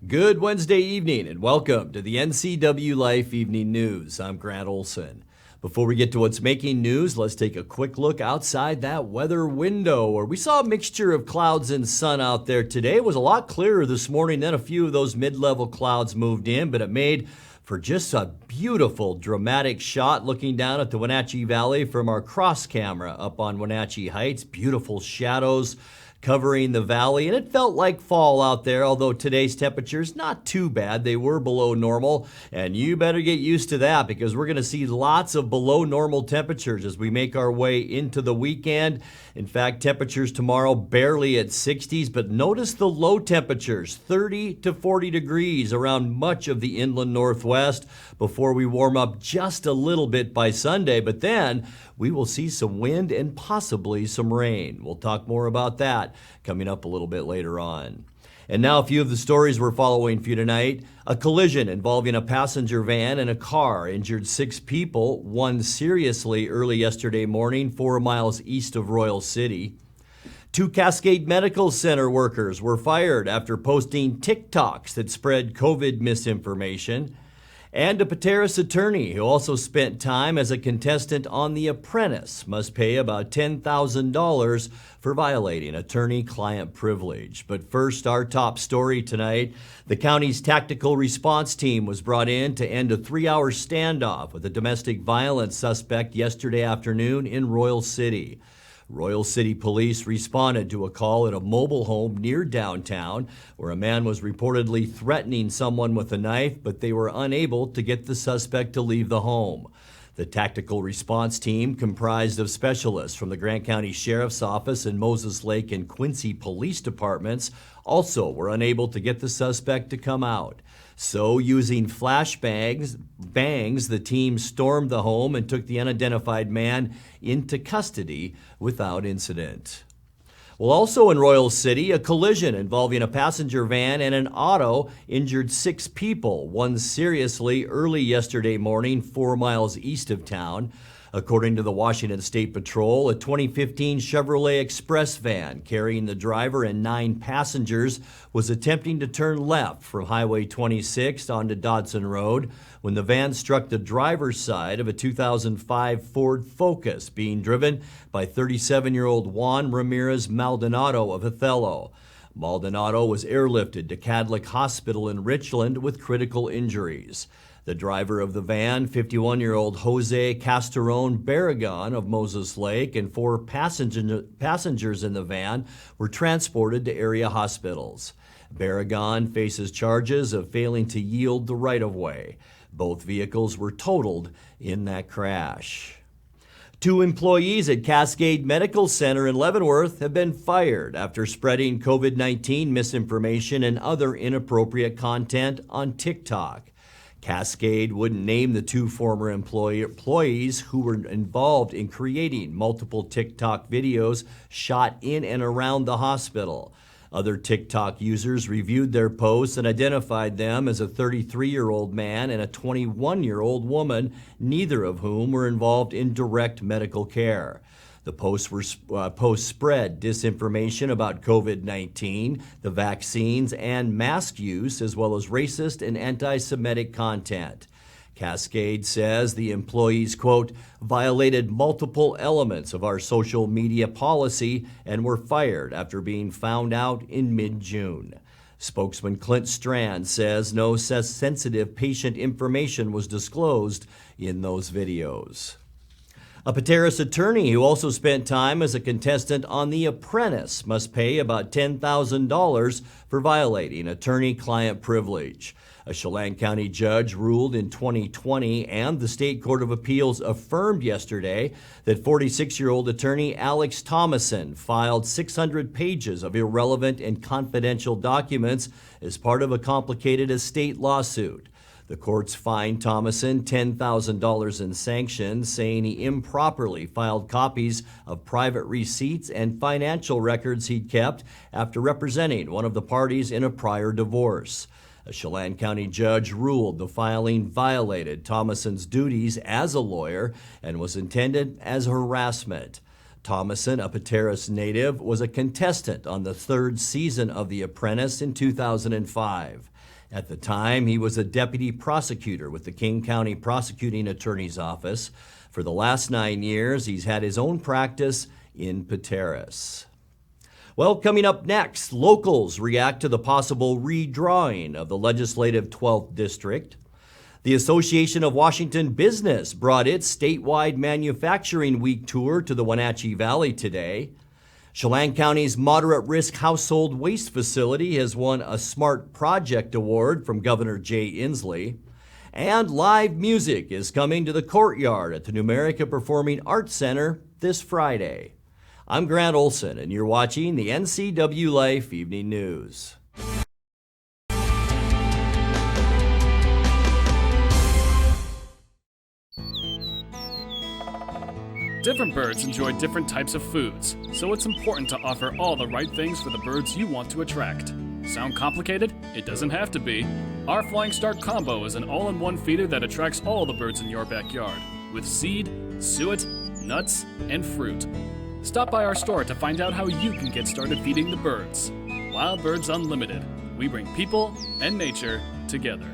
Good Wednesday evening and welcome to the NCWLIFE Evening News. I'm Grant Olson. Before we get to what's making news, let's take a quick look outside that weather window where we saw a mixture of clouds and sun out there today. It was a lot clearer this morning. Then a few of those mid-level clouds moved in, but it made for just a beautiful, dramatic shot looking down at the Wenatchee Valley from our cross camera up on Wenatchee Heights. Beautiful shadows covering the valley, and it felt like fall out there, although today's temperatures not too bad. They were below normal, and you better get used to that because we're going to see lots of below normal temperatures as we make our way into the weekend. In fact, temperatures tomorrow barely at 60s, but notice the low temperatures, 30 to 40 degrees around much of the inland northwest before we warm up just a little bit by Sunday, but then we will see some wind and possibly some rain. We'll talk more about that coming up a little bit later on. And now a few of the stories we're following for you tonight. A collision involving a passenger van and a car injured 6 people, one seriously early yesterday morning, 4 miles east of Royal City. 2 Cascade Medical Center workers were fired after posting TikToks that spread COVID misinformation. And a Pateros attorney who also spent time as a contestant on The Apprentice must pay about $10,000 for violating attorney-client privilege. But first, our top story tonight. The county's tactical response team was brought in to end a 3-hour standoff with a domestic violence suspect yesterday afternoon in Royal City. Royal City Police responded to a call at a mobile home near downtown where a man was reportedly threatening someone with a knife, but they were unable to get the suspect to leave the home. The tactical response team, comprised of specialists from the Grant County Sheriff's Office and Moses Lake and Quincy Police Departments, also were unable to get the suspect to come out. So, using flashbangs, the team stormed the home and took the unidentified man into custody without incident. Well, also in Royal City, a collision involving a passenger van and an auto injured 6 people, one seriously early yesterday morning, 4 miles east of town. According to the Washington State Patrol, a 2015 Chevrolet Express van carrying the driver and 9 passengers was attempting to turn left from Highway 26 onto Dodson Road when the van struck the driver's side of a 2005 Ford Focus being driven by 37-year-old Juan Ramirez Maldonado of Othello. Maldonado was airlifted to Cadlick Hospital in Richland with critical injuries. The driver of the van, 51-year-old Jose Casteron Barragan of Moses Lake, and 4 passengers in the van were transported to area hospitals. Barragan faces charges of failing to yield the right-of-way. Both vehicles were totaled in that crash. 2 employees at Cascade Medical Center in Leavenworth have been fired after spreading COVID-19 misinformation and other inappropriate content on TikTok. Cascade wouldn't name the 2 former employees who were involved in creating multiple TikTok videos shot in and around the hospital. Other TikTok users reviewed their posts and identified them as a 33-year-old man and a 21-year-old woman, neither of whom were involved in direct medical care. The posts spread disinformation about COVID-19, the vaccines, and mask use, as well as racist and anti-Semitic content. Cascade says the employees, quote, violated multiple elements of our social media policy and were fired after being found out in mid-June. Spokesman Clint Strand says no sensitive patient information was disclosed in those videos. A Pateros attorney who also spent time as a contestant on The Apprentice must pay about $10,000 for violating attorney-client privilege. A Chelan County judge ruled in 2020, and the State Court of Appeals affirmed yesterday that 46-year-old attorney Alex Thomason filed 600 pages of irrelevant and confidential documents as part of a complicated estate lawsuit. The courts fined Thomason $10,000 in sanctions, saying he improperly filed copies of private receipts and financial records he'd kept after representing one of the parties in a prior divorce. A Chelan County judge ruled the filing violated Thomason's duties as a lawyer and was intended as harassment. Thomason, a Pateros native, was a contestant on the 3rd season of The Apprentice in 2005. At the time, he was a deputy prosecutor with the King County Prosecuting Attorney's Office. For the last 9 years, he's had his own practice in Pateros. Well, coming up next, locals react to the possible redrawing of the legislative 12th district. The Association of Washington Business brought its statewide Manufacturing Week tour to the Wenatchee Valley today. Chelan County's Moderate Risk Household Waste Facility has won a Smart Project Award from Governor Jay Inslee. And live music is coming to the courtyard at the New America Performing Arts Center this Friday. I'm Grant Olson, and you're watching the NCWLIFE Evening News. Different birds enjoy different types of foods, so it's important to offer all the right things for the birds you want to attract. Sound complicated? It doesn't have to be. Our Flying Start Combo is an all-in-one feeder that attracts all the birds in your backyard, with seed, suet, nuts, and fruit. Stop by our store to find out how you can get started feeding the birds. Wild Birds Unlimited. We bring people and nature together.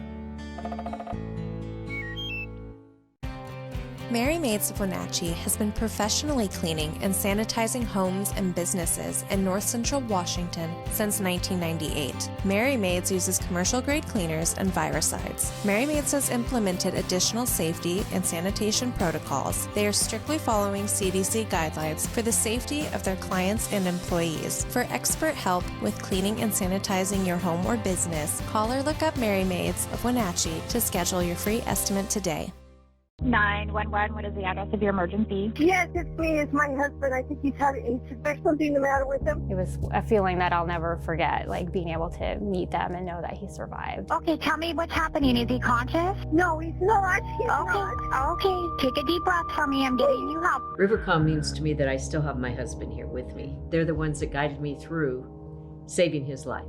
Mary Maids of Wenatchee has been professionally cleaning and sanitizing homes and businesses in North Central Washington since 1998. Mary Maids uses commercial-grade cleaners and viricides. Mary Maids has implemented additional safety and sanitation protocols. They are strictly following CDC guidelines for the safety of their clients and employees. For expert help with cleaning and sanitizing your home or business, call or look up Mary Maids of Wenatchee to schedule your free estimate today. 911, what is the address of your emergency? Yes, it's me. It's my husband. I think there's something the matter with him. It was a feeling that I'll never forget, like being able to meet them and know that he survived. Okay, tell me what's happening. Is he conscious? No, he's not. He's not. Okay, take a deep breath for me. I'm getting you help. Rivercom means to me that I still have my husband here with me. They're the ones that guided me through saving his life.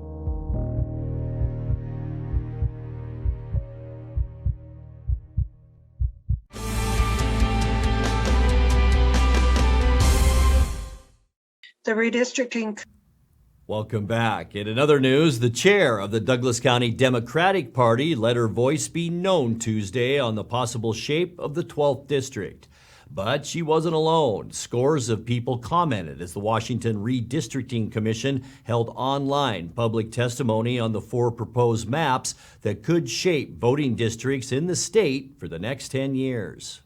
The redistricting. Welcome back. In another news, the chair of the Douglas County Democratic Party let her voice be known Tuesday on the possible shape of the 12th district. But she wasn't alone. Scores of people commented as the Washington Redistricting Commission held online public testimony on the 4 proposed maps that could shape voting districts in the state for the next 10 years.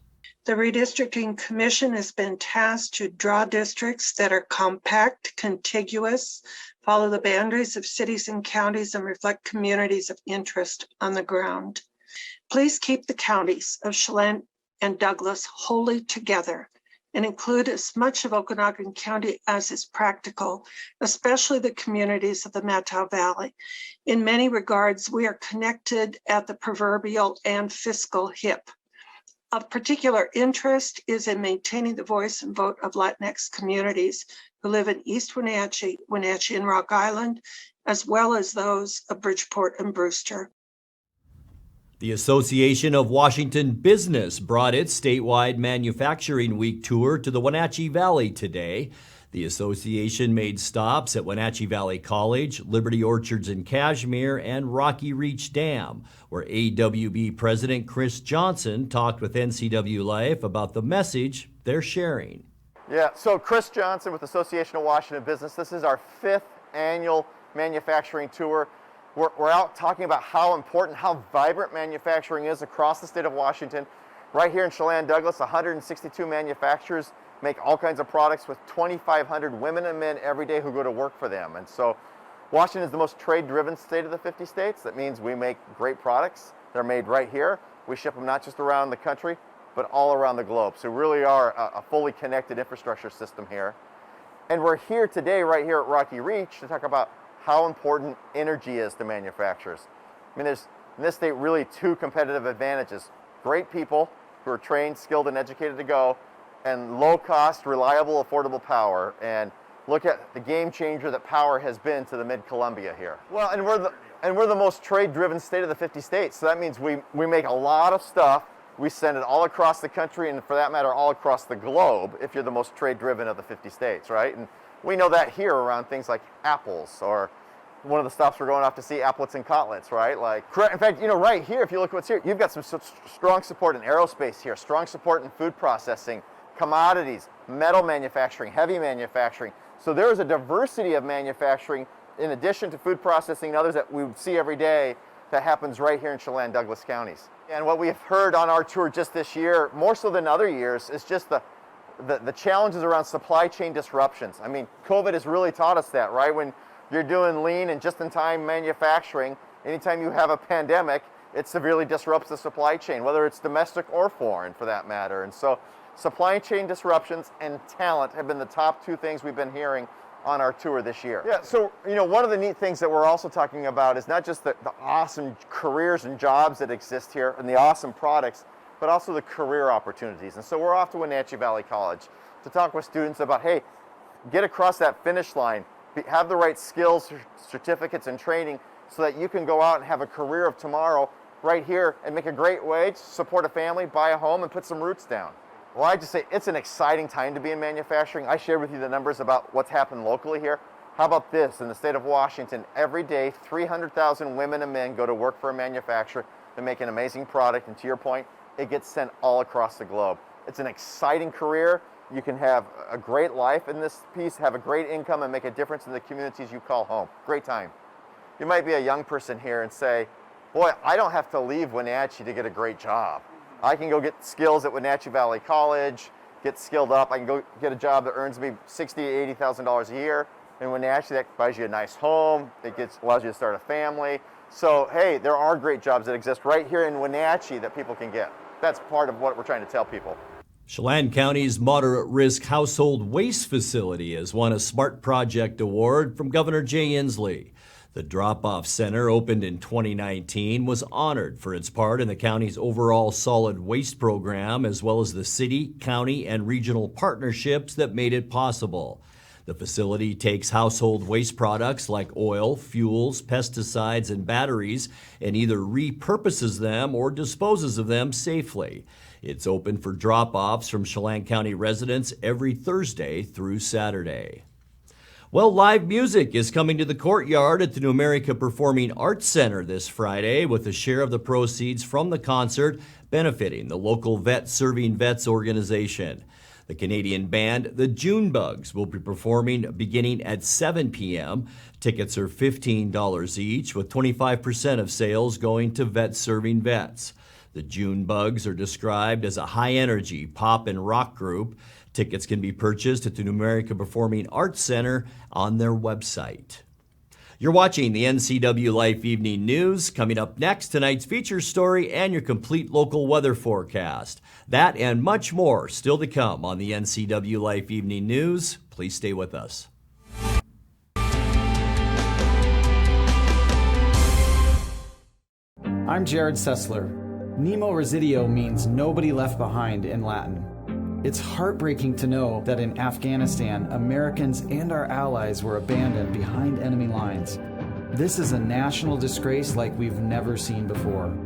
The Redistricting Commission has been tasked to draw districts that are compact, contiguous, follow the boundaries of cities and counties, and reflect communities of interest on the ground. Please keep the counties of Chelan and Douglas wholly together and include as much of Okanagan County as is practical, especially the communities of the Mattow Valley. In many regards, we are connected at the proverbial and fiscal hip. Of particular interest is in maintaining the voice and vote of Latinx communities who live in East Wenatchee, Wenatchee and Rock Island, as well as those of Bridgeport and Brewster. The Association of Washington Business brought its statewide Manufacturing Week tour to the Wenatchee Valley today. The association made stops at Wenatchee Valley College, Liberty Orchards in Cashmere, and Rocky Reach Dam, where AWB President Chris Johnson talked with NCWLIFE about the message they're sharing. Yeah, so Chris Johnson with Association of Washington Business. This is our 5th annual manufacturing tour. We're out talking about how important, how vibrant manufacturing is across the state of Washington. Right here in Chelan, Douglas, 162 manufacturers make all kinds of products with 2,500 women and men every day who go to work for them. And so Washington is the most trade-driven state of the 50 states. That means we make great products. They're made right here. We ship them not just around the country, but all around the globe. So we really are a fully connected infrastructure system here. And we're here today, right here at Rocky Reach, to talk about how important energy is to manufacturers. I mean, there's in this state really 2 competitive advantages. Great people who are trained, skilled, and educated to go, and low-cost, reliable, affordable power. And look at the game changer that power has been to the Mid-Columbia here. Well, and we're the most trade-driven state of the 50 states. So that means we make a lot of stuff. We send it all across the country, and for that matter, all across the globe, if you're the most trade-driven of the 50 states, right? And we know that here around things like apples or one of the stops we're going off to see, applets and cotlets, right? Like, in fact, right here, if you look at what's here, you've got some strong support in aerospace here, strong support in food processing, commodities, metal manufacturing, heavy manufacturing. So there is a diversity of manufacturing in addition to food processing and others that we would see every day that happens right here in Chelan, Douglas counties. And what we have heard on our tour just this year, more so than other years, is just the challenges around supply chain disruptions. I mean, COVID has really taught us that, right? When you're doing lean and just-in-time manufacturing, anytime you have a pandemic, it severely disrupts the supply chain, whether it's domestic or foreign for that matter. And so supply chain disruptions and talent have been the top two things we've been hearing on our tour this year. Yeah, so one of the neat things that we're also talking about is not just the awesome careers and jobs that exist here and the awesome products, but also the career opportunities. And so we're off to Wenatchee Valley College to talk with students about, hey, get across that finish line, have the right skills, certificates, and training so that you can go out and have a career of tomorrow right here and make a great wage, support a family, buy a home, and put some roots down. Well, I just say it's an exciting time to be in manufacturing. I shared with you the numbers about what's happened locally here. How about this? In the state of Washington, every day, 300,000 women and men go to work for a manufacturer to make an amazing product. And to your point, it gets sent all across the globe. It's an exciting career. You can have a great life in this piece, have a great income, and make a difference in the communities you call home. Great time. You might be a young person here and say, boy, I don't have to leave Wenatchee to get a great job. I can go get skills at Wenatchee Valley College, get skilled up. I can go get a job that earns me $60,000 to $80,000 a year. In Wenatchee, that buys you a nice home. It allows you to start a family. So, hey, there are great jobs that exist right here in Wenatchee that people can get. That's part of what we're trying to tell people. Chelan County's Moderate Risk Household Waste Facility has won a Smart Project Award from Governor Jay Inslee. The drop-off center, opened in 2019, was honored for its part in the county's overall solid waste program, as well as the city, county, and regional partnerships that made it possible. The facility takes household waste products like oil, fuels, pesticides, and batteries and either repurposes them or disposes of them safely. It's open for drop-offs from Chelan County residents every Thursday through Saturday. Well, live music is coming to the courtyard at the New America Performing Arts Center this Friday, with a share of the proceeds from the concert benefiting the local Vet Serving Vets organization. The Canadian band, the Junebugs, will be performing beginning at 7 p.m. Tickets are $15 each, with 25% of sales going to Vet Serving Vets. The Junebugs are described as a high-energy pop and rock group. Tickets can be purchased at the New America Performing Arts Center on their website. You're watching the NCWLIFE Evening News. Coming up next, tonight's feature story and your complete local weather forecast. That and much more still to come on the NCWLIFE Evening News. Please stay with us. I'm Jared Sessler. Nemo Residio means nobody left behind in Latin. It's heartbreaking to know that in Afghanistan, Americans and our allies were abandoned behind enemy lines. This is a national disgrace like we've never seen before.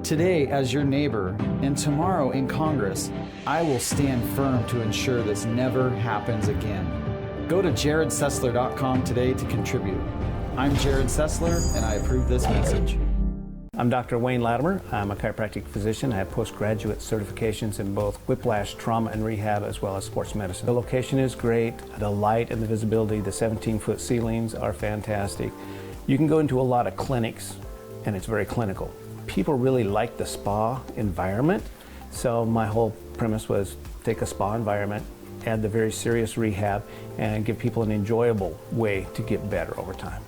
Today, as your neighbor, and tomorrow in Congress, I will stand firm to ensure this never happens again. Go to jaredsessler.com today to contribute. I'm Jared Sessler, and I approve this message. I'm Dr. Wayne Latimer. I'm a chiropractic physician. I have postgraduate certifications in both whiplash, trauma, and rehab, as well as sports medicine. The location is great. The light and the visibility, the 17-foot ceilings are fantastic. You can go into a lot of clinics, and it's very clinical. People really like the spa environment, so my whole premise was take a spa environment, add the very serious rehab, and give people an enjoyable way to get better over time.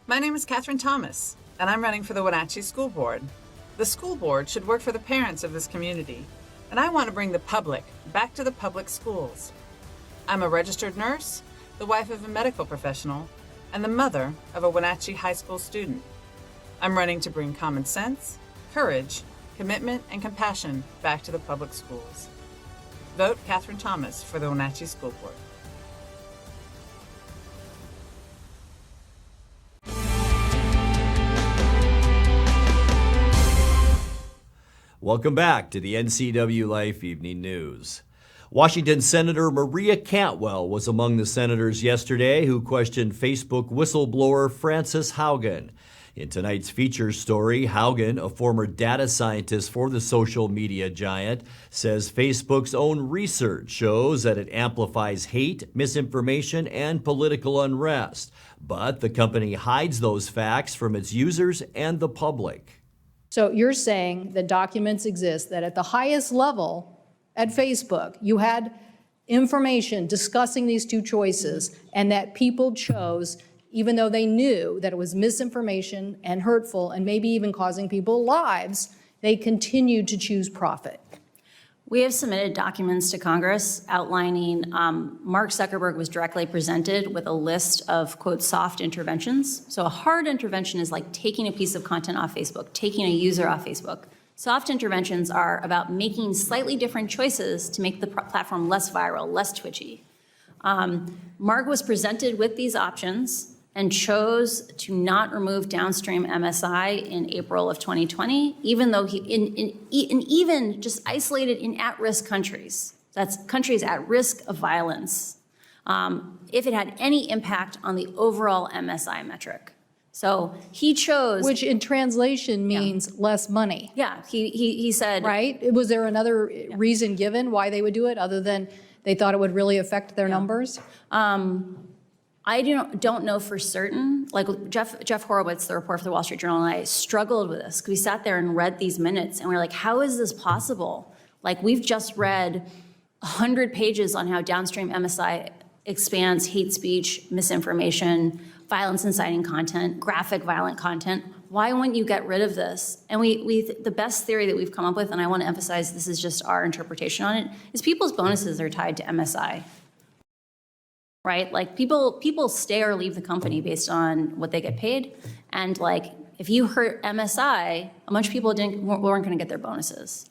My name is Catherine Thomas, and I'm running for the Wenatchee School Board. The school board should work for the parents of this community, and I want to bring the public back to the public schools. I'm a registered nurse, the wife of a medical professional, and the mother of a Wenatchee high school student. I'm running to bring common sense, courage, commitment, and compassion back to the public schools. Vote Catherine Thomas for the Wenatchee School Board. Welcome back to the NCWLIFE Evening News. Washington Senator Maria Cantwell was among the senators yesterday who questioned Facebook whistleblower Frances Haugen. In tonight's feature story, Haugen, a former data scientist for the social media giant, says Facebook's own research shows that it amplifies hate, misinformation, and political unrest. But the company hides those facts from its users and the public. So you're saying that documents exist that at the highest level at Facebook, you had information discussing these two choices, and that people chose, even though they knew that it was misinformation and hurtful and maybe even causing people lives, they continued to choose profit. We have submitted documents to Congress outlining Mark Zuckerberg was directly presented with a list of, quote, soft interventions. So a hard intervention is like taking a piece of content off Facebook, taking a user off Facebook. Soft interventions are about making slightly different choices to make the platform less viral, less twitchy. Mark was presented with these options and chose to not remove downstream MSI in April of 2020, even though even just isolated in at-risk countries, that's countries at risk of violence, if it had any impact on the overall MSI metric. So he chose— Which in translation means less money. Yeah, he said— Right? Was there another reason given why they would do it other than they thought it would really affect their numbers? I don't know for certain. Like Jeff Horowitz, the reporter for the Wall Street Journal, and I struggled with this because we sat there and read these minutes and we were like, how is this possible? Like, we've just read 100 pages on how downstream MSI expands hate speech, misinformation, violence inciting content, graphic violent content. Why wouldn't you get rid of this? And the best theory that we've come up with, and I want to emphasize this is just our interpretation on it, is people's bonuses are tied to MSI. Right? Like people stay or leave the company based on what they get paid. And like, if you hurt MSI, a bunch of people weren't going to get their bonuses.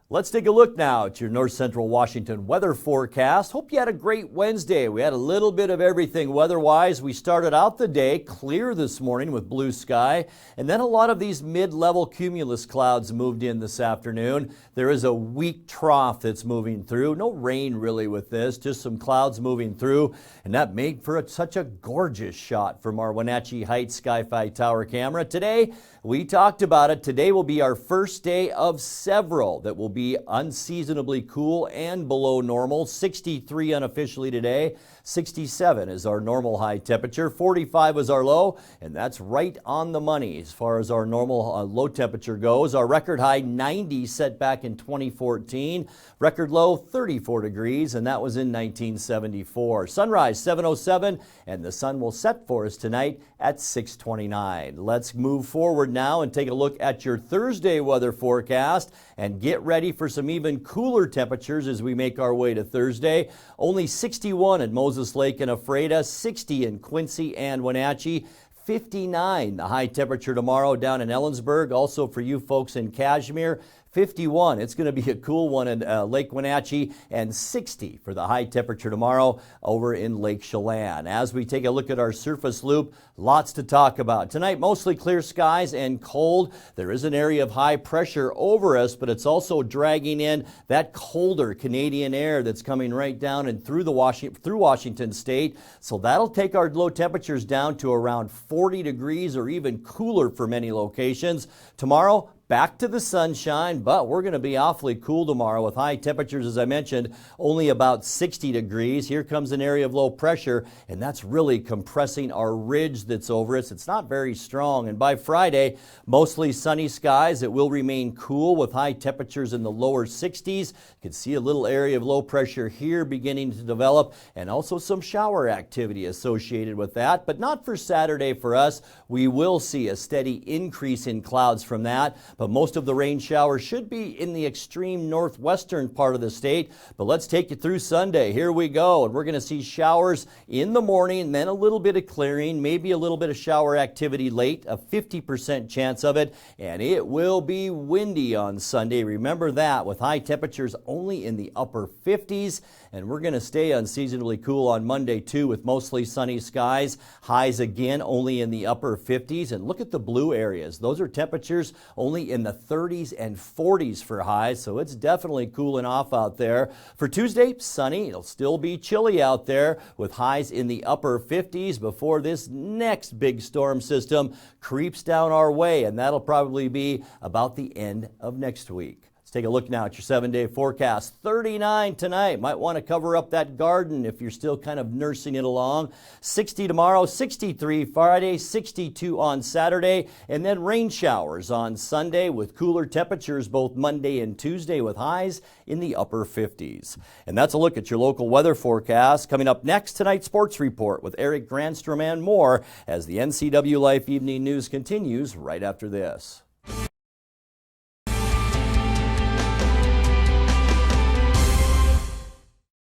Let's take a look now at your North Central Washington weather forecast. Hope you had a great Wednesday. We had a little bit of everything weather-wise. We started out the day clear this morning with blue sky, and then a lot of these mid-level cumulus clouds moved in this afternoon. There is a weak trough that's moving through. No rain really with this, just some clouds moving through, and that made for such a gorgeous shot from our Wenatchee Heights Sky-Fi Tower camera. Today, we talked about it. Today will be our first day of several that will be unseasonably cool and below normal. 63 unofficially today. 67 is our normal high temperature. 45 is our low, and that's right on the money as far as our normal low temperature goes. Our record high 90 set back in 2014. Record low 34 degrees, and that was in 1974. Sunrise 7:07, and the sun will set for us tonight at 6:29. Let's move forward now and take a look at your Thursday weather forecast and get ready for some even cooler temperatures as we make our way to Thursday. Only 61 at Moses Lake and Ephrata, 60 in Quincy and Wenatchee, 59 the high temperature tomorrow down in Ellensburg. Also for you folks in Kashmir, 51. It's going to be a cool one in Lake Wenatchee, and 60 for the high temperature tomorrow over in Lake Chelan. As we take a look at our surface loop, lots to talk about. Tonight, mostly clear skies and cold. There is an area of high pressure over us, but it's also dragging in that colder Canadian air that's coming right down and through Washington State. So that'll take our low temperatures down to around 40 degrees or even cooler for many locations. Tomorrow, back to the sunshine, but we're going to be awfully cool tomorrow with high temperatures, as I mentioned, only about 60 degrees. Here comes an area of low pressure, and that's really compressing our ridge that's over us. It's not very strong. And by Friday, mostly sunny skies. It will remain cool with high temperatures in the lower 60s. You can see a little area of low pressure here beginning to develop, and also some shower activity associated with that, but not for Saturday for us. We will see a steady increase in clouds from that. but most of the rain showers should be in the extreme northwestern part of the state. But let's take you through Sunday. Here we go. And we're going to see showers in the morning and then a little bit of clearing, maybe a little bit of shower activity late, a 50% chance of it. And it will be windy on Sunday. Remember that, with high temperatures only in the upper 50s. And we're going to stay unseasonably cool on Monday, too, with mostly sunny skies. Highs again only in the upper 50s. And look at the blue areas. Those are temperatures only in the 30s and 40s for highs. So it's definitely cooling off out there. For Tuesday, sunny. It'll still be chilly out there with highs in the upper 50s before this next big storm system creeps down our way. And that'll probably be about the end of next week. Take a look now at your 7-day forecast. 39 tonight. Might want to cover up that garden if you're still kind of nursing it along. 60 tomorrow, 63 Friday, 62 on Saturday, and then rain showers on Sunday with cooler temperatures both Monday and Tuesday with highs in the upper 50s. And that's a look at your local weather forecast. Coming up next, tonight's sports report with Eric Granstrom and more as the NCWLIFE Evening News continues right after this.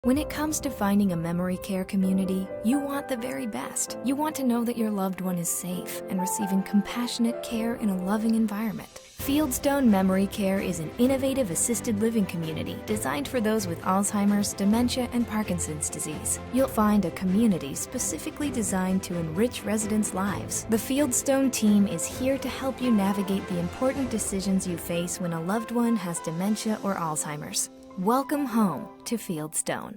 When it comes to finding a memory care community, you want the very best. You want to know that your loved one is safe and receiving compassionate care in a loving environment. Fieldstone Memory Care is an innovative assisted living community designed for those with Alzheimer's, dementia, and Parkinson's disease. You'll find a community specifically designed to enrich residents' lives. The Fieldstone team is here to help you navigate the important decisions you face when a loved one has dementia or Alzheimer's. Welcome home to Fieldstone.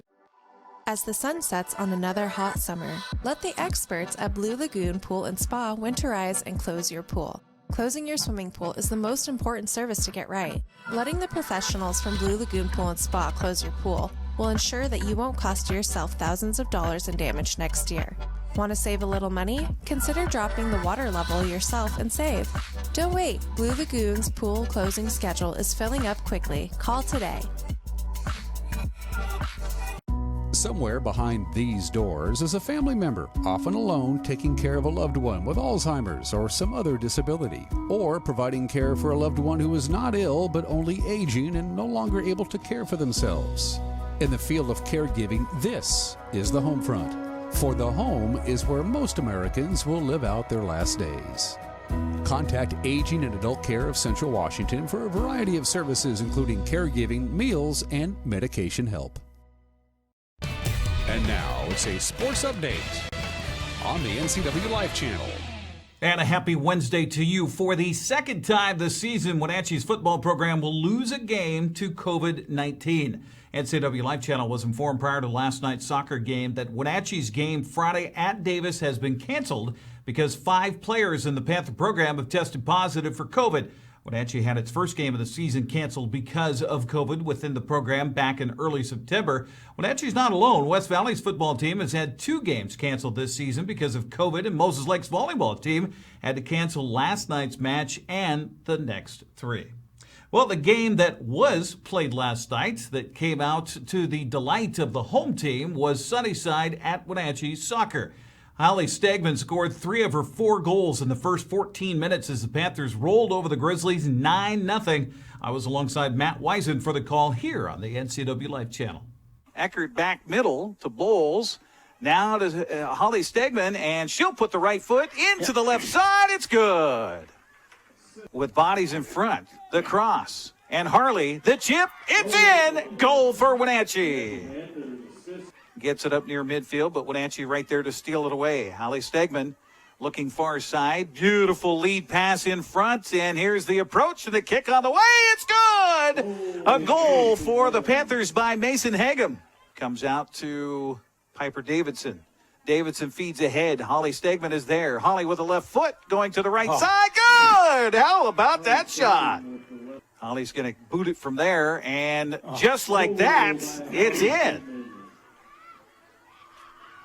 As the sun sets on another hot summer, let the experts at Blue Lagoon Pool and Spa winterize and close your pool. Closing your swimming pool is the most important service to get right. Letting the professionals from Blue Lagoon Pool and Spa close your pool will ensure that you won't cost yourself thousands of dollars in damage next year. Want to save a little money? Consider dropping the water level yourself and save. Don't wait. Blue Lagoon's pool closing schedule is filling up quickly. Call today. Somewhere behind these doors is a family member, often alone, taking care of a loved one with Alzheimer's or some other disability, or providing care for a loved one who is not ill but only aging and no longer able to care for themselves. In the field of caregiving, this is the home front. For the home is where most Americans will live out their last days. Contact Aging and Adult Care of Central Washington for a variety of services, including caregiving, meals, and medication help. And now it's a sports update on the NCWLIFE channel. And a happy Wednesday to you. For the second time this season, Wenatchee's football program will lose a game to COVID-19. NCWLIFE channel was informed prior to last night's soccer game that Wenatchee's game Friday at Davis has been canceled because 5 players in the Panther program have tested positive for COVID. Wenatchee had its first game of the season canceled because of COVID within the program back in early September. Wenatchee's not alone. West Valley's football team has had 2 games canceled this season because of COVID, and Moses Lake's volleyball team had to cancel last night's match and the next 3. Well, the game that was played last night that came out to the delight of the home team was Sunnyside at Wenatchee Soccer. Holly Stegman scored 3 of her 4 goals in the first 14 minutes as the Panthers rolled over the Grizzlies 9-0. I was alongside Matt Wiesen for the call here on the NCWLIFE channel. Eckert back middle to Bowles. Now to Holly Stegman, and she'll put the right foot into the left side. It's good. With bodies in front, the cross. And Harley, the chip, it's in! Goal for Wenatchee. Gets it up near midfield, but Wenatchee right there to steal it away. Holly Stegman looking far side. Beautiful lead pass in front, and here's the approach and the kick on the way. It's good! A goal for the Panthers by Mason Hagum. Comes out to Piper Davidson. Davidson feeds ahead. Holly Stegman is there. Holly with the left foot going to the right side. Good! How about that shot? Holly's going to boot it from there, and just like that, it's in.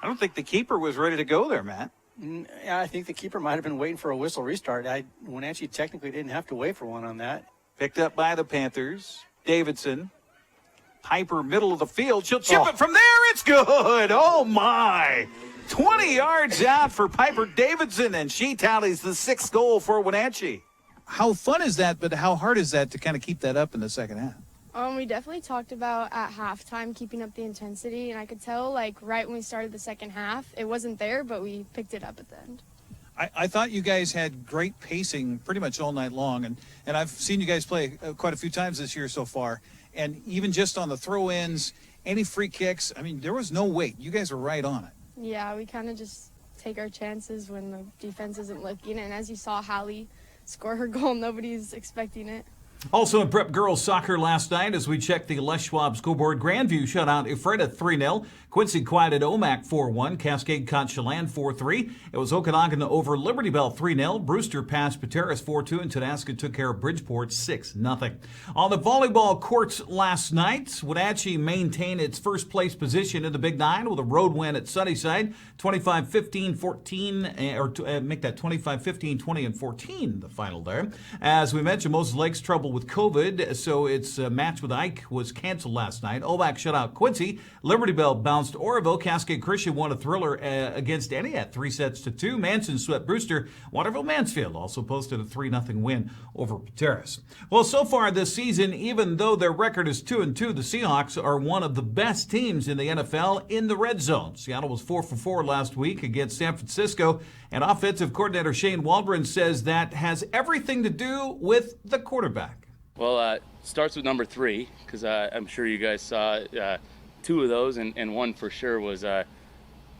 I don't think the keeper was ready to go there, Matt. Yeah, I think the keeper might have been waiting for a whistle restart. Wenatchee technically didn't have to wait for one on that. Picked up by the Panthers. Davidson. Piper, middle of the field. She'll chip it from there. It's good. Oh, my. 20 yards out for Piper Davidson, and she tallies the 6th goal for Wenatchee. how fun is that, but how hard is that to kind of keep that up in the second half? We definitely talked about at halftime keeping up the intensity, and I could tell, like, right when we started the second half, it wasn't there, but we picked it up at the end. I thought you guys had great pacing pretty much all night long, and I've seen you guys play quite a few times this year so far, and even just on the throw-ins, any free kicks, I mean, there was no wait. You guys were right on it. Yeah, we kind of just take our chances when the defense isn't looking, and as you saw Hallie score her goal, nobody's expecting it. Also in prep girls soccer last night as we checked the Les Schwab scoreboard. Grandview shut out Ephrata 3-0. Quincy quieted Omak 4-1. Cascade caught Chelan 4-3. It was Okanagan over Liberty Bell 3-0. Brewster passed Pateras 4-2, and Tedesca took care of Bridgeport 6-0. On the volleyball courts last night, Wenatchee maintained its first place position in the Big Nine with a road win at Sunnyside, 25-15-14, or make that 25-15, 20, and 14, the final there. As we mentioned, Moses Lake's trouble with COVID, so its match with Ike was canceled last night. Omak shut out Quincy. Liberty Bell bounced Oroville. Cascade Christian won a thriller against Denny at 3-2. Manson swept Brewster. Waterville Mansfield also posted a 3-0 win over Pateras. Well, so far this season, even though their record is 2-2, the Seahawks are one of the best teams in the NFL in the red zone. Seattle was 4-for-4 last week against San Francisco, and offensive coordinator Shane Waldron says that has everything to do with the quarterback. Well, starts with number 3, because I'm sure you guys saw 2 of those, and one for sure was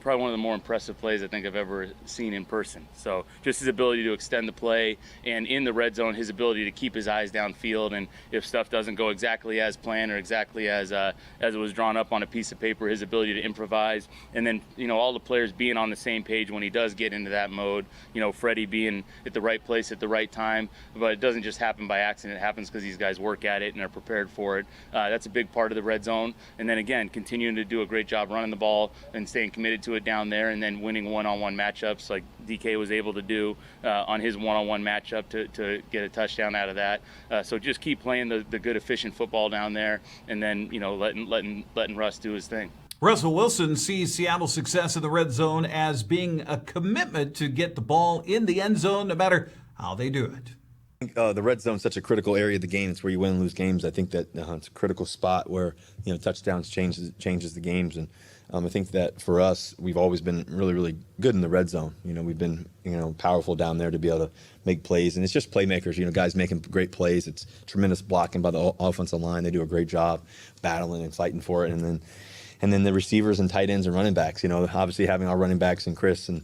probably one of the more impressive plays I think I've ever seen in person. So just his ability to extend the play, and in the red zone, his ability to keep his eyes downfield, and if stuff doesn't go exactly as planned or exactly as it was drawn up on a piece of paper, his ability to improvise, and then all the players being on the same page when he does get into that mode. Freddie being at the right place at the right time, but it doesn't just happen by accident. It happens because these guys work at it and are prepared for it. That's a big part of the red zone, and then again, continuing to do a great job running the ball and staying committed to it down there, and then winning one-on-one matchups like DK was able to do on his one-on-one matchup to get a touchdown out of that. So just keep playing the good, efficient football down there, and then letting Russ do his thing. Russell Wilson sees Seattle's success in the red zone as being a commitment to get the ball in the end zone no matter how they do it. The red zone is such a critical area of the game. It's where you win and lose games. I think that it's a critical spot where touchdowns changes the games, and I think that for us, we've always been really, really good in the red zone. We've been powerful down there to be able to make plays, and it's just playmakers. Guys making great plays. It's tremendous blocking by the offensive line. They do a great job battling and fighting for it, and then the receivers and tight ends and running backs. Obviously having our running backs and Chris and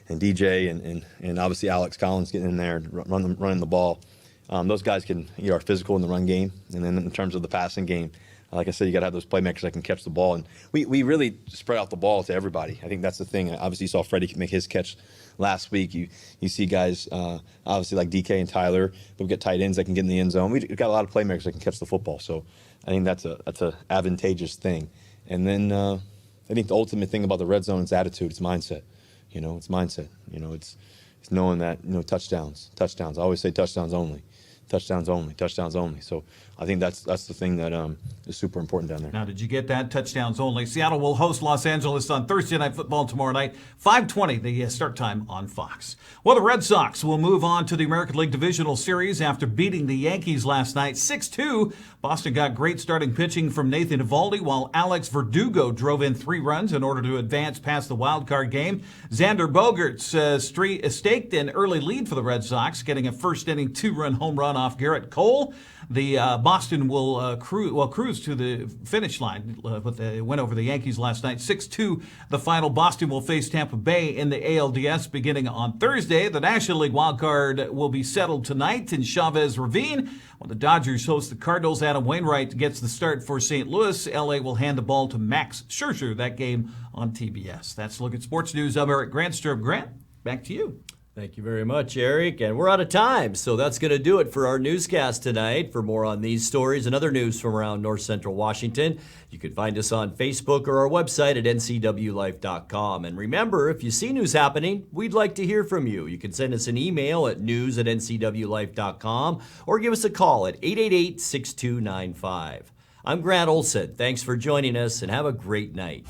DJ and obviously Alex Collins getting in there and running the ball. Those guys are physical in the run game, and then in terms of the passing game, like I said, you got to have those playmakers that can catch the ball, and we really spread out the ball to everybody. I think that's the thing. Obviously, you saw Freddie make his catch last week. You see guys obviously like DK and Tyler, but we get tight ends that can get in the end zone. We've got a lot of playmakers that can catch the football, so I think that's a advantageous thing. And then I think the ultimate thing about the red zone is attitude. It's mindset. It's mindset. It's knowing that touchdowns. I always say touchdowns only. So I think that's the thing that is super important down there. Now, did you get that? Touchdowns only. Seattle will host Los Angeles on Thursday Night Football tomorrow night, 5:20, the start time on Fox. Well, the Red Sox will move on to the American League Divisional Series after beating the Yankees last night 6-2. Boston got great starting pitching from Nathan Eovaldi, while Alex Verdugo drove in 3 runs in order to advance past the wild card game. Xander Bogaerts staked an early lead for the Red Sox, getting a first-inning 2-run home run off Garrett Cole. The Boston will cruise to the finish line with the win over the Yankees last night, 6-2. The final. Boston will face Tampa Bay in the ALDS beginning on Thursday. The National League wild card will be settled tonight in Chavez Ravine. When the Dodgers host the Cardinals, Adam Wainwright gets the start for St. Louis. LA will hand the ball to Max Scherzer. That game on TBS. That's a look at sports news. I'm Eric Grantstrom. Grant, back to you. Thank you very much, Eric. And we're out of time, so that's going to do it for our newscast tonight. For more on these stories and other news from around North Central Washington, you can find us on Facebook or our website at ncwlife.com. And remember, if you see news happening, we'd like to hear from you. You can send us an email at news@ncwlife.com or give us a call at 888-6295. I'm Grant Olson. Thanks for joining us, and have a great night.